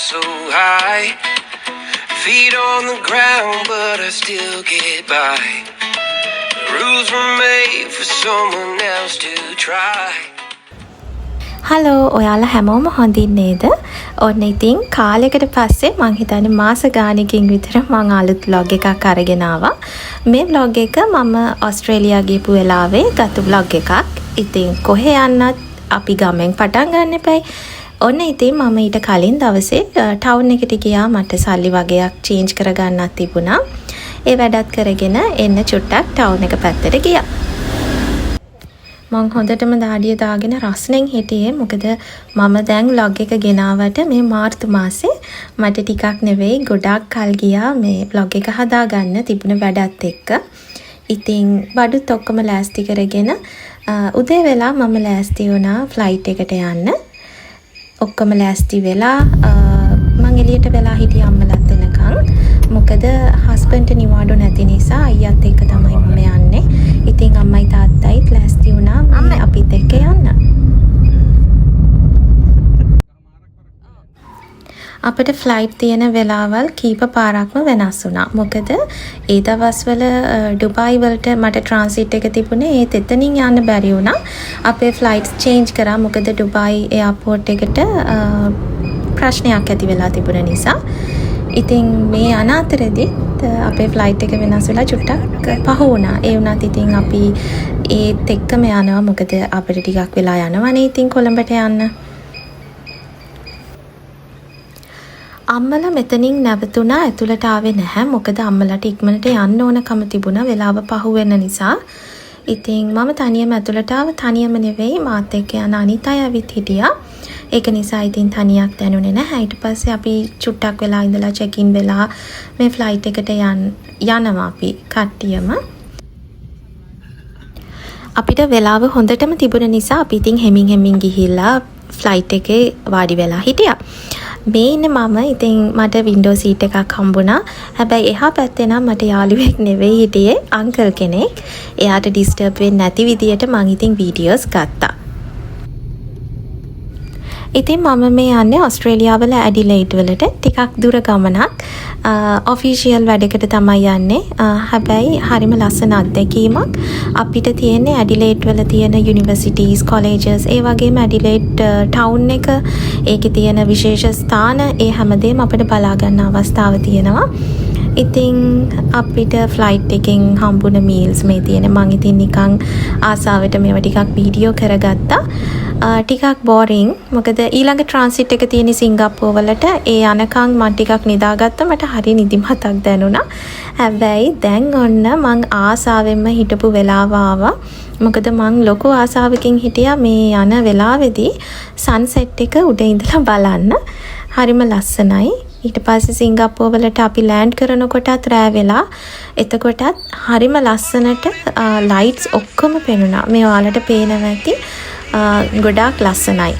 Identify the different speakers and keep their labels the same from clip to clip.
Speaker 1: so high. Feet on the ground, but I still get by. The rules were made for someone else to try.
Speaker 2: Hello ඔයාලා හැමෝම හොඳින් නේද? ඔන්න ඉතින් කාලයකට පස්සේ මං හිතන්නේ මාස ගානකින් විතර මං අලුත් vlog එකක් අරගෙන ආවා. මේ vlog එක මම ඕස්ට්‍රේලියා ගිහපු වෙලාවේ ගත්ත vlog එකක්. ඉතින් කොහේ යන්නත් අපි ගමෙන් පටන් ගන්න එපයි. ඔන්න ඉතින් මම ඊට කලින් දවසේ ටවුන් එකට ගියා. මට සල්ලි වගේක් චේන්ජ් කරගන්නත් තිබුණා. ඒ වැඩත් කරගෙන එන්න චුට්ටක් ටවුන් එක පැත්තට ගියා. මං හොඳටම දාඩිය දාගෙන රස්නෙන් හිටියේ. මොකද මම දැන් vlog එක ගෙනාවට මේ මාර්තු මාසේ මට ටිකක් නෙවෙයි ගොඩක් කල් ගියා මේ vlog එක හදාගන්න තිබුණ වැඩත් එක්ක. ඉතින් බඩුත් ඔක්කොම ලෑස්ති කරගෙන උදේ වෙලා මම ලෑස්ති වුණා ෆ්ලයිට් එකට යන්න. ඔක්කොම ලෑස්ති වෙලා මං එළියට වෙලා හිටිය අම්මලත් එනකන්. මොකද හස්බන්ඩ් නිවාඩු නැති නිසා අයියත් එක්ක තමයි මම යන්නේ. ඉතින් අම්මයි තාත්තයිත් ලෑස්ති වුණා මේ අපිත් එක්ක යන්න. අපිට ෆ්ලයිට් තියෙන වෙලාවල් කීප පාරක්ම වෙනස් වුණා. මොකද ඒ දවස්වල ඩුබායි වලට මට ට්‍රාන්සිට් එක තිබුණේ ඒත් එතනින් යන්න බැරි වුණා. අපේ ෆ්ලයිට්ස් චේන්ජ් කරා. මොකද ඩුබායි එයාපෝට් එකට ප්‍රශ්නයක් ඇති වෙලා තිබුණ නිසා. ඉතින් මේ අනාතරෙදිත් අපේ ෆ්ලයිට් එක වෙනස් වෙලා චුට්ටක් පහ වුණා. ඒ වුණත් ඉතින් අපි ඒත් එක්කම යනවා. මොකද අපිට ටිකක් වෙලා යනවනේ ඉතින් කොළඹට යන්න. අම්මලා මෙතනින් නැවතුණා ඇතුළට ආවේ නැහැ. මොකද අම්මලාට ඉක්මනට යන්න ඕනකම තිබුණා වෙලාව පහු වෙන නිසා. ඉතින් මම තනියම ඇතුළට ආව. තනියම නෙවෙයි මාත් එක්ක යන අනිත් අය ඇවිත් හිටියා. ඒක නිසා ඉතින් තනියක් දැනුනේ නැහැ. ඊට පස්සේ අපි චුට්ටක් වෙලා ඉඳලා චෙක් ඉන් වෙලා මේ ෆ්ලයිට් එකට යනවා අපි කට්ටියම. අපිට වෙලාව හොඳටම තිබුණ නිසා අපි ඉතින් හෙමින් ගිහිල්ලා ෆ්ලයිට් එකේ වාඩි වෙලා හිටියා. මේ ඉන්නේ මම. ඉතින් මට වින්ඩෝ සීට් එකක් හම්බුණා. හැබැයි එහා පැත්තේ නම් මට යාළුවෙක් නෙවෙයි හිටියේ අංකල් කෙනෙක්. එයාට ඩිස්ටර්බ් වෙන්නේ නැති විදියට මං ඉතින් වීඩියෝස් ගත්තා. ඉතින් මම මේ යන්නේ ඕස්ට්‍රේලියාවල ඇඩිලේඩ් වලට ටිකක් දුර ගමනක්. ඔෆිෂියල් වැඩකට තමයි යන්නේ. හැබැයි හරිම ලස්සන අත්දැකීමක්. අපිට තියෙන්නේ ඇඩිලේඩ් වල තියෙන යුනිවර්සිටීස්, කොලෙජස්, ඒ වගේම ඇඩිලේඩ් ටවුන් එක, ඒකේ තියෙන විශේෂ ස්ථාන, ඒ හැමදේම අපිට බලා ගන්න අවස්ථාව තියෙනවා. ඉතින් අපිට ෆ්ලයිට් එකෙන් හම්බුන මීල්ස් මේ තියෙන. මං ඉතින් නිකන් ආසාවට මේවා ටිකක් වීඩියෝ කරගත්තා. ටිකක් බෝරිං. මොකද ඊළඟ ට්‍රාන්සිට් එක තියෙන සිංගප්පූර් වලට ඒ යනකම් මම ටිකක් නිදාගත්තා. මට හරි නිදිමතක් දැනුණා. හැබැයි දැන් ඔන්න මං ආසාවෙන්ම හිටපු වෙලාව ආවා. මොකද මං ලොකු ආසාවකින් හිටියා මේ යන වෙලාවේදී සන්සෙට් එක උඩ ඉඳලා බලන්න. හරිම ලස්සනයි. ඊට පස්සේ සිංගප්පූර් වලට අපි ලෑන්ඩ් කරනකොටත් රෑ වෙලා. එතකොටත් හරිම ලස්සනට ලයිට්ස් ඔක්කොම පෙනුණා. මේ ඔයාලට පේනවා ඇති. ගොඩාක් ලස්සනයි.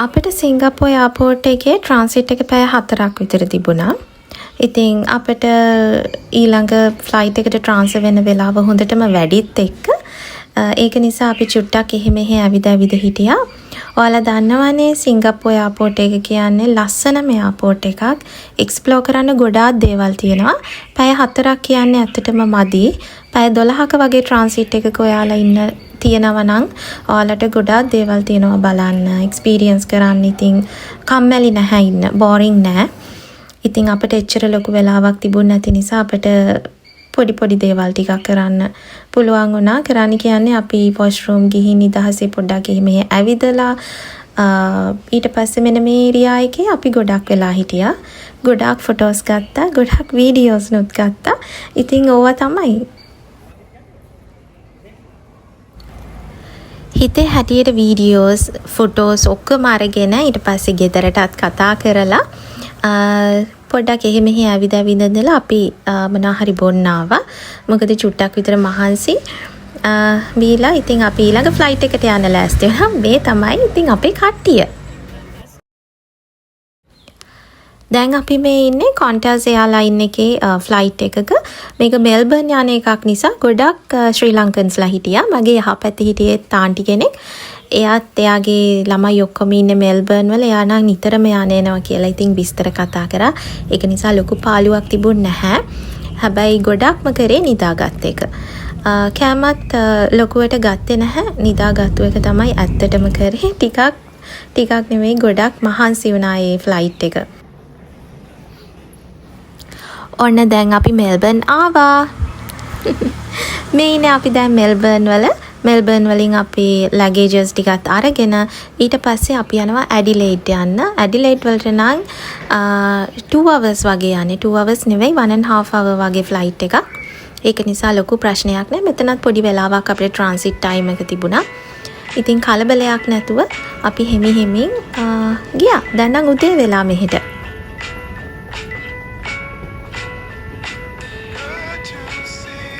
Speaker 2: අපිට සිංගප්පූර් එයාපෝට් එකේ ට්‍රාන්සිට් එක පැය 4ක් විතර තිබුණා. ඉතින් අපිට ඊළඟ ෆ්ලයිට් එකට ට්‍රාන්ස්ෆර් වෙන වෙලාව හොඳටම වැඩිත් එක්ක ඒක නිසා අපි චුට්ටක් එහෙ මෙහෙ ඇවිද හිටියා. ඔයාලා දන්නවනේ සිංගප්පූර් එයාපෝට් එක කියන්නේ ලස්සනම එයාපෝට් එකක්. එක්ස්ප්ලෝර් කරන්න ගොඩාක් දේවල් තියෙනවා. පැය 4ක් කියන්නේ ඇත්තටම මදි. පැය 12ක වගේ ට්‍රාන්සිට් එකක ඔයාලා ඉන්න තියෙනවා නම් ඔයාලට ගොඩාක් දේවල් තියෙනවා බලන්න, එක්ස්පීරියන්ස් කරන්න. ඉතින් කම්මැලි නැහැ ඉන්න, බෝරින් නැහැ. ඉතින් අපිට එච්චර ලොකු වෙලාවක් තිබුණ නැති නිසා අපිට පොඩි දේවල් ටිකක් කරන්න පුළුවන් වුණා. කරන්න කියන්නේ අපි වොෂ්රූම් ගිහින් නිදහසේ පොඩ්ඩක් එහෙම ඇවිදලා ඊට පස්සේ මෙන්න මේ ඒරියා එකේ අපි ගොඩක් වෙලා හිටියා. ගොඩක් ෆොටෝස් ගත්තා, ගොඩක් වීඩියෝස් නුත් ගත්තා. ඉතින් ඕවා තමයි. හිතේ හැටියට වීඩියෝස්, ෆොටෝස් ඔක්කොම අරගෙන ඊට පස්සේ ගෙදරටත් කතා කරලා පොඩ්ඩක් එහෙ මෙහෙ ඇවිද ඉඳලා අපි මොනවා හරි බොන්න ආවා. මොකද චුට්ටක් විතර මහන්සි බීලා ඉතින් අපි ඊළඟ ෆ්ලයිට් එකට යන්න ලෑස්ති වුණා. මේ තමයි ඉතින් අපේ කට්ටිය. දැන් අපි මේ ඉන්නේ කොන්ටස් එයාලයින් එකේ ෆ්ලයිට් එකක. මේක මෙල්බර්න් යන එකක් නිසා ගොඩක් ශ්‍රී ලංකන්ස්ලා හිටියා. මගේ යහපැත්තේ හිටියේ තාන්ටි කෙනෙක්. එයාත් එයාගේ ළමයි ඔක්කොම ඉන්නේ මෙල්බර්න් වල. එයා නම් නිතරම යනවා කියලා ඉතින් විස්තර කතා කරා. ඒක නිසා ලොකු පාළුවක් තිබුණ නැහැ. හැබැයි ගොඩක්ම කරේ නිදාගත් එක. කෑමත් ලොකුවට ගත්තේ නැහැ. නිදාගත්තු එක තමයි ඇත්තටම කරේ. ටිකක් නෙවෙයි ගොඩක් මහන්සි වුණා ඒ ෆ්ලයිට් එක. ඔන්න දැන් අපි මෙල්බර්න් ආවා. මේ ඉන්නේ අපි දැන් මෙල්බර්න් වල. මෙල්බර්න් වලින් අපි ලගේජස් ටිකත් අරගෙන ඊට පස්සේ අපි යනවා ඇඩිලේඩ් යන්න. ඇඩිලේඩ් වලට නම් 2 hours වගේ යන්නේ. 2 hours නෙවෙයි 1.5 hour වගේ ෆ්ලයිට් එකක්. ඒක නිසා ලොකු ප්‍රශ්නයක් නෑ. මෙතනත් පොඩි වෙලාවක් අපේ ට්‍රාන්සිට් ටයිම් එක තිබුණා. ඉතින් කලබලයක් නැතුව අපි හිමින් ගියා. දැන් නම් උදේ වෙලා මෙහෙට.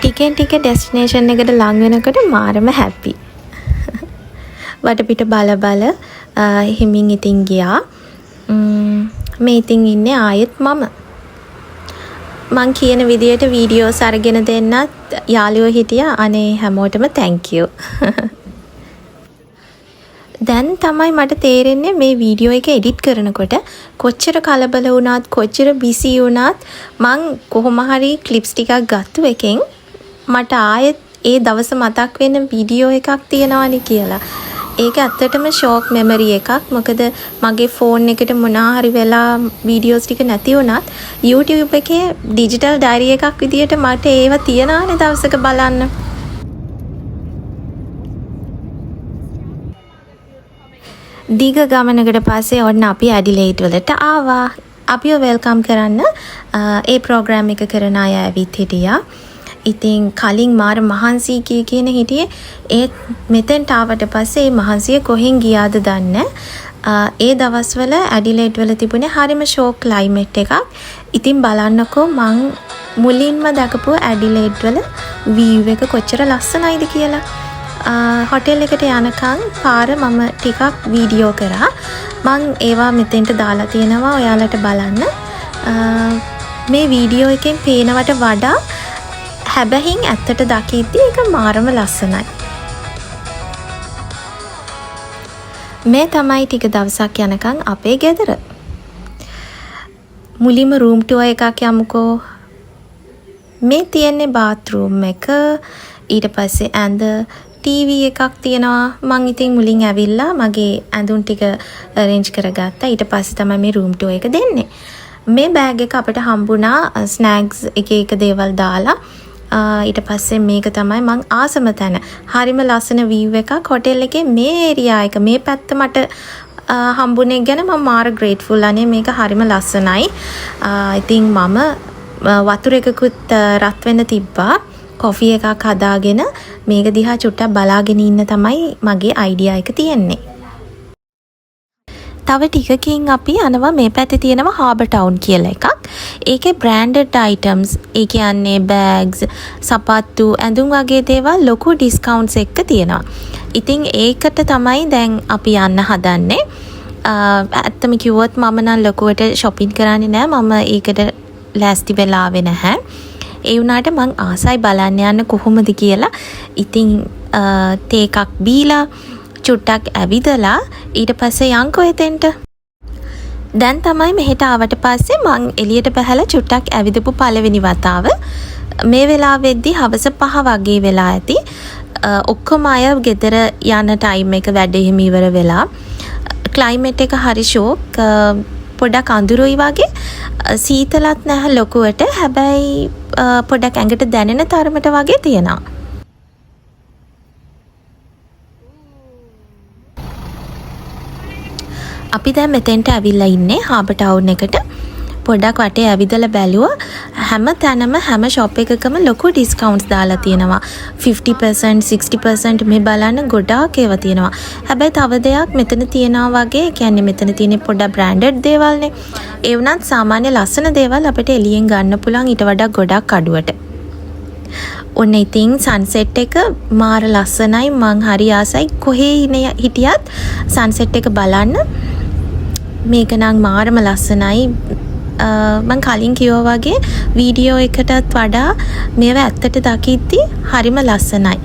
Speaker 2: ටිකෙන් ටික ඩෙස්ටිනේෂන් එකට ලං වෙනකොට මාරම හැපි. වටපිට බල හිමින් ඉතින් ගියා. මේ ඉතින් ඉන්නේ ආයෙත් මං කියන විදියට වීඩියෝස් අරගෙන දෙන්නත් යාළුවෝ හිටියා. අනේ හැමෝටම thank you. දැන් තමයි මට තේරෙන්නේ මේ වීඩියෝ එක එඩිට් කරනකොට කොච්චර කලබල වුණත් කොච්චර බිසි වුණත් මං කොහොම හරි ක්ලිප්ස් ටිකක් ගත්තු එකෙන් මට ආයෙත් ඒ දවස මතක් වෙන වීඩියෝ එකක් තියෙනවානේ කියලා. ඒක ඇත්තටම ෂෝක් මෙමරි එකක්. මොකද මගේ ෆෝන් එකට මොනවා හරි වෙලා වීඩියෝස් ටික නැති වුණත් YouTube එකේ ඩිජිටල් ඩයරි එකක් විදියට මට ඒව තියනවානේ දවසක බලන්න. දීග ගමනකට පස්සේ ඔන්න අපි ඇඩිලේඩ් වලට ආවා. අපිව වෙල්කම් කරන්න ඒ ප්‍රෝග්‍රෑම් එක කරන අය ඇවිත් හිටියා. ඉතින් කලින් මාර මහන්සි කියන හිටියේ ඒත් මෙතෙන්ට ආවට පස්සේ මේ මහන්සිය කොහෙන් ගියාද දන්නේ. ඒ දවස්වල ඇඩිලේඩ් වල තිබුණේ හරිම ෂෝක් ක්ලයිමේට් එකක්. ඉතින් බලන්නකෝ මං මුලින්ම දැකපු ඇඩිලේඩ් වල වීව් එක කොච්චර ලස්සනයිද කියලා. හොටෙල් එකට යනකම් පාර මම ටිකක් වීඩියෝ කරා. මං ඒවා මෙතෙන්ට දාලා තියෙනවා ඔයාලට බලන්න. මේ වීඩියෝ එකෙන් පේනවට වඩා හැබැයින් ඇත්තට දකිද්දි ඒක මාරම ලස්සනයි. මේ තමයි ටික දවසක් යනකම් අපේ ගෙදර. මුලින්ම රූම් ටුවර් එකක් යමුකෝ. මේ තියෙන්නේ බාත්රූම් එක. ඊට පස්සේ ඇඳ ටීවී එකක් තියෙනවා. මං ඉතින් මුලින් ඇවිල්ලා මගේ ඇඳුම් ටික අරේන්ජ් කරගත්තා. ඊට පස්සේ තමයි මේ රූම් ටුවර් එක දෙන්නේ. මේ බෑග් එක අපිට හම්බුණා ස්නැක්ස් එක දේවල් දාලා. ඊට පස්සේ මේක තමයි මං ආසම තැන. හරිම ලස්සන වීව් එකක් හොටෙල් එකේ මේ ඒරියා එක මේ පැත්ත මට හම්බුනේ ගැන මම මාර ග්‍රේට්ෆුල්. අනේ මේක හරිම ලස්සනයි. ඉතින් මම වතුර එකකුත් රත් වෙන්න තිබ්බා. කොෆි එකක් හදාගෙන මේක දිහා චුට්ටක් බලාගෙන ඉන්න තමයි මගේ අයිඩියා එක තියෙන්නේ. තව ටිකකින් අපි යනවා මේ පැත්තේ තියෙනවා හාබර් ටවුන් කියලා එකක්. ඒකේ බ්‍රෑන්ඩඩ් අයිටම්ස්, ඒ කියන්නේ බෑග්ස්, සපත්තු, ඇඳුම් වගේ දේවල් ලොකු ඩිස්කවුන්ට්ස් එක්ක තියෙනවා. ඉතින් ඒකට තමයි දැන් අපි යන්න හදන්නේ. ඇත්තම කිව්වොත් මම නම් ලොකුවට shopping කරන්නේ නැහැ. මම ඒකට ලෑස්ති වෙලා ආවේ නැහැ. ඒ වුණාට මං ආසයි බලන්න යන්න කොහොමද කියලා. ඉතින් තේ එකක් බීලා චුට්ටක් ඇවිදලා ඊට පස්සේ යන්කෝ එතෙන්ට. දැන් තමයි මෙහෙට ආවට පස්සේ මං එළියට බහලා චුට්ටක් ඇවිදපු පළවෙනි වතාව. මේ වෙලාවෙද්දි හවස 5 වගේ වෙලා ඇති. ඔක්කොම අය ගෙදර යන ටයිම් එක වැඩ එහෙම ඉවර වෙලා. ක්ලයිමේට් එක හරි ෂෝක්. පොඩක් අඳුරුයි වගේ. සීතලත් නැහැ ලොකුවට. හැබැයි පොඩක් ඇඟට දැනෙන තරමට වගේ තියෙනවා. අපි දැන් මෙතෙන්ට ඇවිල්ලා ඉන්නේ හාබර් ටවුන් එකට. පොඩක් වටේ ඇවිදලා බැලුවා. හැම තැනම හැම ෂොප් එකකම ලොකු ඩිස්කවුන්ට්ස් දාලා තියෙනවා. 50% 60% මේ බලන්න ගොඩාක් ඒවා තියෙනවා. හැබැයි තව දෙයක් මෙතන තියෙනවා වගේ, කියන්නේ මෙතන තියෙන පොඩක් බ්‍රෑන්ඩඩ් දේවල්නේ. ඒ වුණත් සාමාන්‍ය ලස්සන දේවල් අපිට එළියෙන් ගන්න පුළුවන් ඊට වඩා ගොඩක් අඩුවට. ඔන්න ඉතින් සන්සෙට් එක මාර ලස්සනයි. මං හරි ආසයි කොහේ හිටියත් සන්සෙට් එක බලන්න. මේක නම් මාරම ලස්සනයි. මං කලින් කිව්වා වගේ වීඩියෝ එකටත් වඩා මේවා ඇත්තට දකිද්දි හරිම ලස්සනයි.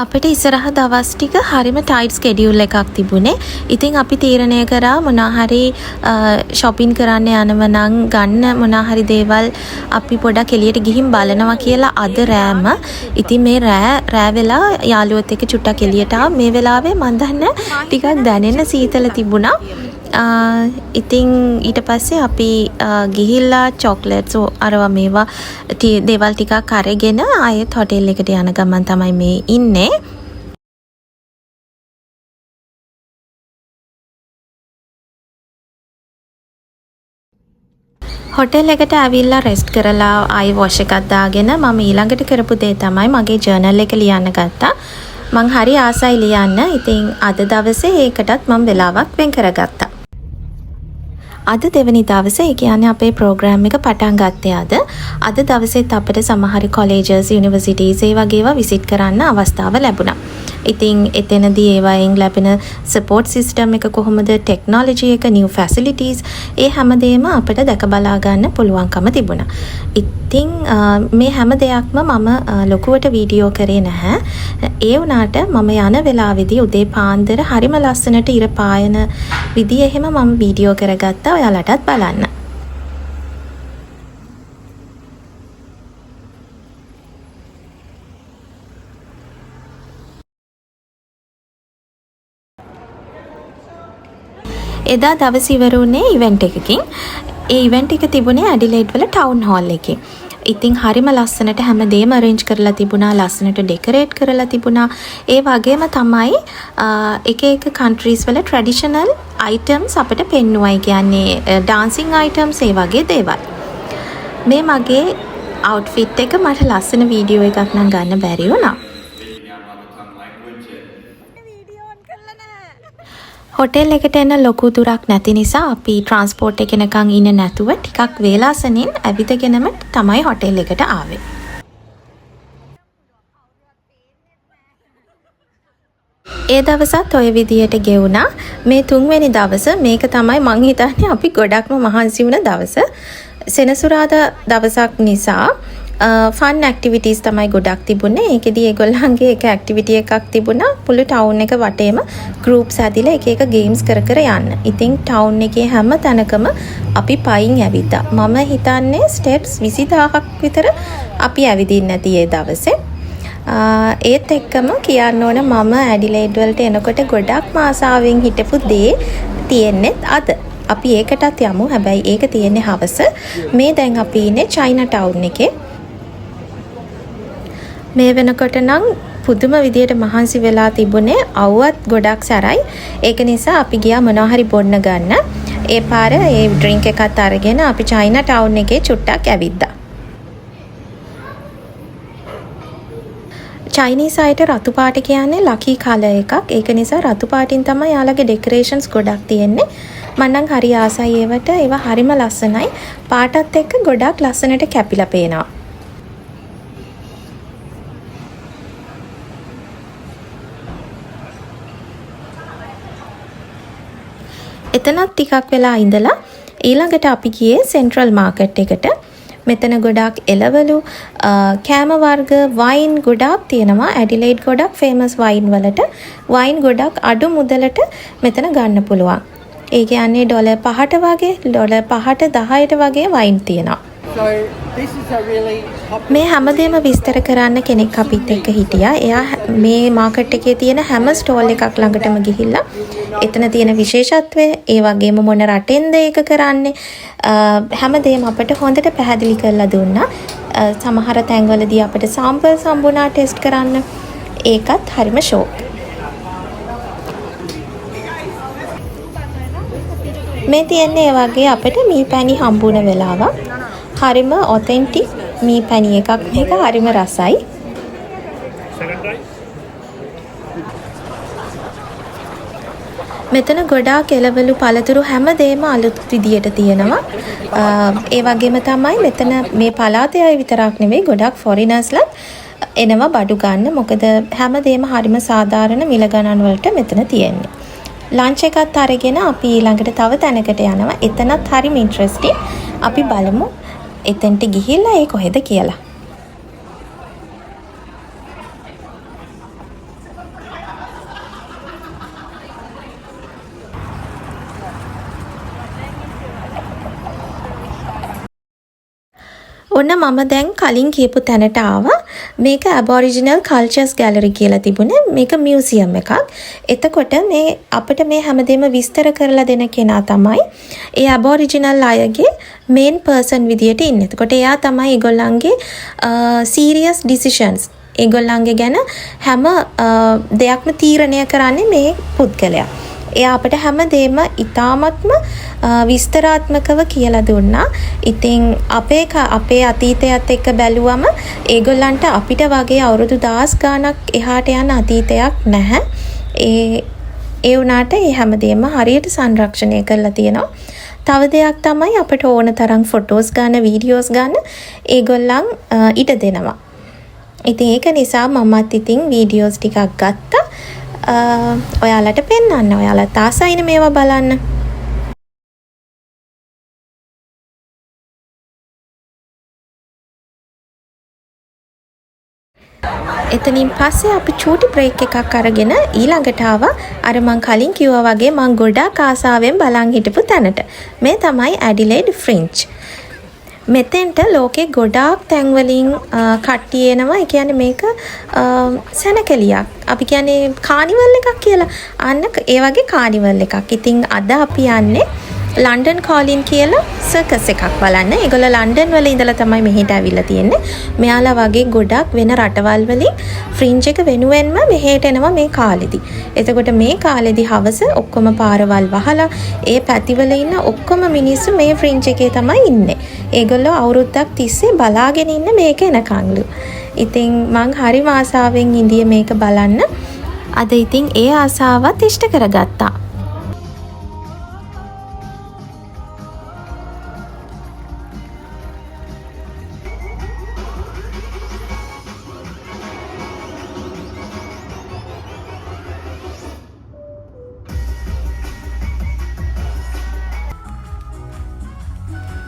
Speaker 2: අපිට ඉස්සරහ දවස් ටික හරිම ටයිට් ස්කෙඩියුල් එකක් තිබුණේ. ඉතින් අපි තීරණය කරා මොනවා හරි shopping කරන්න යනව නම් ගන්න මොනවා හරි දේවල් අපි පොඩක් එළියට ගිහින් බලනවා කියලා අද රෑම. ඉතින් මේ රෑ වෙලා යාළුවොත් එක්ක චුට්ටක් එළියට ආවා. මේ වෙලාවේ මම දන්න ටිකක් දැනෙන සීතල තිබුණා. ඉතින් ඊට පස්සේ අපි ගිහිල්ලා චොක්ලට්ස් අරවා මේවා දේවල් ටිකක් අරගෙන ආයෙත් හොටෙල් එකට යන ගමන් තමයි මේ ඉන්නේ. හොටෙල් එකට ඇවිල්ලා රෙස්ට් කරලා ආයෙ වොෂ් එකක් දාගෙන මම ඊළඟට කරපු දේ තමයි මගේ ජර්නල් එක ලියන්න ගත්තා. මං හරි ආසයි ලියන්න. ඉතින් අද දවසේ ඒකටත් මම වෙලාවක් වෙන් කරගත්තා. අද දෙවනි දවසේ ඒ කියන්නේ අපේ ප්‍රෝග්‍රෑම් එක පටන් ගත්තේ අද දවසේත් අපිට සමහර කොලෙජස් යුනිවර්සිටිස් ඒ වගේ ඒවා විසිට් කරන්න අවස්ථාව ලැබුණා. ඉතින් එතනදී ඒවායින් ලැබෙන සපෝට් සිස්ටම් එක කොහොමද, ටෙක්නොලොජි එක, නිව් ෆැසිලිටිස් ඒ හැමදේම අපිට දැක බලා ගන්න පුළුවන්කම තිබුණා. ඉතින් මේ හැම දෙයක්ම මම ලොකුවට වීඩියෝ කරේ නැහැ. ඒ වුණාට මම යන වෙලාවේදී උදේ පාන්දර හරිම ලස්සනට ඉර පායන විදිය එහෙම මම වීඩියෝ කරගත්තා. ඔයාලටත් බලන්න. එදා දවස් ඉවර වුණේ ඉවෙන්ට් එකකින්. ඒ ඉවෙන්ට් එක තිබුණේ ඇඩිලේඩ් වල ටවුන් හෝල් එකේ. ඉතින් හරිම ලස්සනට හැමදේම අරේන්ජ් කරලා තිබුණා, ලස්සනට ඩෙකොරේට් කරලා තිබුණා. ඒ වගේම තමයි එක එක කන්ට්‍රීස් වල ට්‍රැඩිෂනල් අයිටම්ස් අපිට පෙන්නුවයි. කියන්නේ ඩාන්සින් අයිටම්ස් ඒ වගේ දේවල්. මේ මගේ අවුට්ෆිට් එක මට ලස්සන වීඩියෝ එකක් නම් ගන්න බැරි වුණා. හොටෙල් එකට එන ලොකු දුරක් නැති නිසා අපි ට්‍රාන්ස්පෝර්ට් එක එනකන් ඉන්නේ නැතුව ටිකක් වේලාසනින් ඇවිදගෙනම තමයි හොටෙල් එකට ආවේ. ඒ දවසත් ඔය විදියට ගෙවුණා. මේ තුන්වෙනි දවස මේක තමයි මං හිතන්නේ අපි ගොඩක්ම මහන්සි වුණ දවස. සෙනසුරාදා දවසක් නිසා ෆන් ඇක්ටිවිටීස් තමයි ගොඩක් තිබුණේ. ඒකෙදි ඒගොල්ලන්ගේ එක ඇක්ටිවිටි එකක් තිබුණා. මුළු ටවුන් එක වටේම ගෲප්ස් ඇදිලා එක එක ගේම්ස් කර යන්න. ඉතින් ටවුන් එකේ හැම තැනකම අපි පයින් ඇවිද්දා. මම හිතන්නේ ස්ටෙප්ස් 20000ක් විතර අපි ඇවිදින්න ඇති ඒ දවසේ. ඒත් එක්කම කියන්න ඕන මම ඇඩිලේඩ් වලට එනකොට ගොඩක් ආසාවෙන් හිටපු දේ තියෙන්නේ අද. අපි ඒකටත් යමු. හැබැයි ඒක තියෙන්නේ හවස. මේ දැන් අපි ඉන්නේ චයිනා ටවුන් එකේ. මේ වෙනකොට නම් පුදුම විදියට මහන්සි වෙලා තිබුණේ. අවුවත් ගොඩක් සැරයි. ඒක නිසා අපි ගියා මොනවා හරි බොන්න ගන්න. ඒ පාර ඒ ඩ්‍රින්ක් එකත් අරගෙන අපි චයිනා ටවුන් එකේ චුට්ටක් ඇවිද්දා. චයිනීස් අයට රතු පාට කියන්නේ ලකී කලර් එකක්. ඒක නිසා රතු පාටින් තමයි යාළගේ ඩෙකොරේෂන්ස් ගොඩක් තියෙන්නේ. මම නම් හරි ආසයි ඒවට. ඒවා හරිම ලස්සනයි. පාටත් එක්ක ගොඩක් ලස්සනට කැපිලා පේනවා. එතනත් ටිකක් වෙලා ඉඳලා ඊළඟට අපි ගියේ සෙන්ට්‍රල් මාකට් එකට. මෙතන ගොඩක් එළවලු, කෑම වර්ග, වයින් ගොඩක් තියෙනවා. ඇඩිලේඩ් ගොඩක් ෆේමස් වයින් වලට වයින් ගොඩක් අඩු මුදලට මෙතන ගන්න පුළුවන්. ඒ කියන්නේ ඩොලර් 5ට වගේ, ඩොලර් 5ට 10ට වගේ වයින් තියෙනවා. මේ හැමදේම විස්තර කරන්න කෙනෙක් අපිත් එක්ක හිටියා. එයා මේ මාකට් එකේ තියෙන හැම ස්ටෝල් එකක් ළඟටම ගිහිල්ලා එතන තියෙන විශේෂත්වය, ඒ වගේම මොන රටෙන්ද ඒක කරන්නේ, හැමදේම අපිට හොඳට පැහැදිලි කරලා දුන්නා. සමහර තැන්වලදී අපිට සාම්පල්ස් හම්බුණා ටෙස්ට් කරන්න. ඒකත් හරිම ෂෝක්. මේ තියන්නේ ඒ වගේ අපිට මී පැණි හම්බුන වෙලාවක්. හරිම ඔතෙන්ටික් මී පැණි එකක්. මේක හරිම රසයි. මෙතන ගොඩාක් එළවලු, පළතුරු හැමදේම අලුත් විදියට තියෙනවා. ඒ වගේම තමයි මෙතන මේ පළාතේ අය විතරක් නෙවෙයි ගොඩාක් ෆොරිනර්ස්ලා එනවා බඩු ගන්න. මොකද හැමදේම හරිම සාධාරණ මිල ගණන් වලට මෙතන තියෙන්නේ. ලන්ච් එකත් අරගෙන අපි ඊළඟට තව තැනකට යනවා. එතනත් හරිම ඉන්ට්‍රෙස්ටිං. අපි බලමු එතෙන්ට ගිහිල්ලා ඒ කොහෙද කියලා. ඔන්න මම දැන් කලින් කියපු තැනට ආවා. මේක ඇබෝරිජිනල් කල්චර්ස් ගැලරි කියලා තිබුණේ. මේක මියුසියම් එකක්. එතකොට මේ අපිට මේ හැමදේම විස්තර කරලා දෙන කෙනා තමයි ඒ ඇබෝරිජිනල් අයගේ මේන් පර්සන් විදියට ඉන්නේ. එතකොට එයා තමයි ඒගොල්ලන්ගේ සීරියස් ඩිසිෂන්ස් ඒගොල්ලන්ගේ ගැන හැම දෙයක්ම තීරණය කරන්නේ මේ පුද්ගලයා. එයා අපිට හැමදේම ඉතාමත්ම විස්තරාත්මකව කියලා දුන්නා. ඉතින් අපේ අතීතයත් එක්ක බැලුවම ඒගොල්ලන්ට අපිට වගේ අවුරුදු 10 ගාණක් එහාට යන අතීතයක් නැහැ. ඒ වුණාට මේ හැමදේම හරියට සංරක්ෂණය කරලා තියෙනවා. තව දෙයක් තමයි අපිට ඕන තරම් ෆොටෝස් ගන්න, වීඩියෝස් ගන්න ඒගොල්ලන් ඉඩ දෙනවා. ඉතින් ඒක නිසා මමත් ඉතින් වීඩියෝස් ටිකක් ගත්තා. ඔයාලට පෙන්වන්න. ඔයාලත් ආසයිනේ මේවා බලන්න. එතනින් පස්සේ අපි චූටි බ්‍රේක් එකක් අරගෙන ඊළඟට ආවා අර මං කලින් කිව්වා වගේ මං ගොඩාක් ආසාවෙන් බලන් හිටපු තැනට. මේ තමයි ඇඩිලේඩ් ෆ්‍රින්ච්. මෙතෙන්ට ලෝකේ ගොඩාක් තැන්වලින් කට්ටිය එනවා. ඒ කියන්නේ මේක සැනකෙලියක්. අපි කියන්නේ කානිවල් එකක් කියලා. අන්න ඒ වගේ කානිවල් එකක්. ඉතින් අද අපි යන්නේ ලන්ඩන් කාලින් කියලා සර්කස් එකක් බලන්න. ඒගොල්ලෝ ලන්ඩන් වල ඉඳලා තමයි මෙහෙට ඇවිල්ලා තියෙන්නේ. මෙයාලා වගේ ගොඩක් වෙන රටවල් වලින් ෆ්‍රින්ජ් එක වෙනුවෙන්ම මෙහෙට එනවා මේ කාලෙදි. එතකොට මේ කාලෙදි හවස ඔක්කොම පාරවල් වහලා ඒ පැතිවල ඉන්න ඔක්කොම මිනිස්සු මේ ෆ්‍රින්ජ් එකේ තමයි ඉන්නේ. ඒගොල්ලෝ අවුරුද්දක් තිස්සේ බලාගෙන ඉන්න මේක එනකන්ලු. ඉතින් මං හරිම ආසාවෙන් ඉඳියේ මේක බලන්න. අද ඉතින් ඒ ආසාවත් ඉෂ්ට කරගත්තා.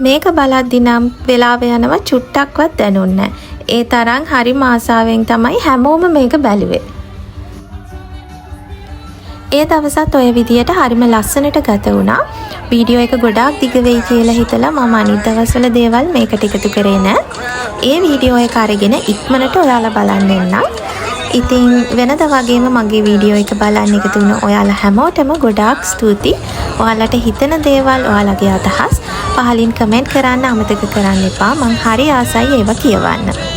Speaker 2: මේක බලද්දි නම් වෙලාව යනවා චුට්ටක්වත් දැනුන්නේ නැහැ. ඒ තරම් හරිම ආසාවෙන් තමයි හැමෝම මේක බැලුවේ. ඒ දවසත් ඔය විදියට හරිම ලස්සනට ගත වුණා. වීඩියෝ එක ගොඩාක් දිග වෙයි කියලා හිතලා මම අනිත් දවස්වල දේවල් මේකට එකතු කරේ නැහැ. ඒ වීඩියෝ එක අරගෙන ඉක්මනට ඔයාලා බලන්න එන්නම්. ඉතින් වෙනද වගේම මගේ වීඩියෝ එක බලන්න එකතු වුණ ඔයාලා හැමෝටම ගොඩාක් ස්තුතියි. ඔයාලට හිතෙන දේවල් ඔයාලගේ අදහස් පහලින් කමෙන්ට් කරන්න අමතක කරන්න එපා. මං හරි ආසයි ඒවා කියවන්න.